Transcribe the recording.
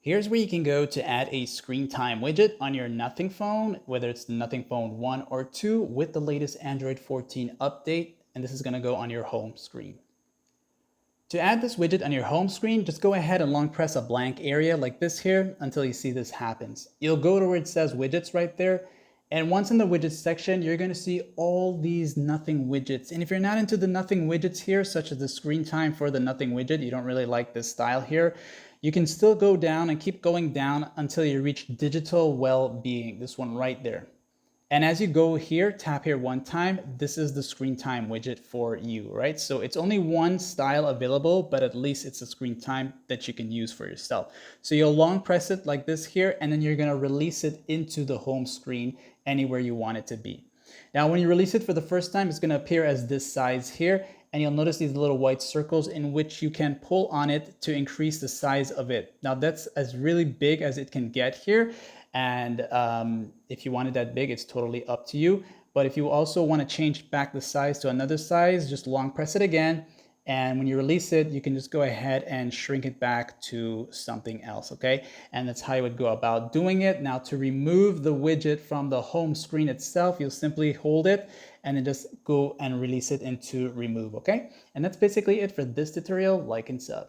Here's where you can go to add a screen time widget on your Nothing phone, whether it's the Nothing phone 1 or 2 with the latest Android 14 update, and this is going to go on your home screen. To add this widget on your home screen, just go ahead and long press a blank area like this here until you see this happens. You'll go to where it says widgets right there, and once in the widgets section, you're going to see all these Nothing widgets. And if you're not into the Nothing widgets here, such as the screen time for the Nothing widget, you don't really like this style here, you can still go down and keep going down until you reach digital well-being, this one right there. And as you go here, tap here one time, this is the screen time widget for you, right? So it's only one style available, but at least it's a screen time that you can use for yourself. So you'll long press it like this here, and then you're gonna release it into the home screen anywhere you want it to be. Now, when you release it for the first time, it's gonna appear as this size here, and you'll notice these little white circles in which you can pull on it to increase the size of it. Now, that's as really big as it can get here. And if you want it that big, it's totally up to you. But if you also want to change back the size to another size, just long press it again. And when you release it, you can just go ahead and shrink it back to something else, okay? And that's how you would go about doing it. Now, to remove the widget from the home screen itself, you'll simply hold it and then just go and release it into remove, okay? And that's basically it for this tutorial. Like and sub.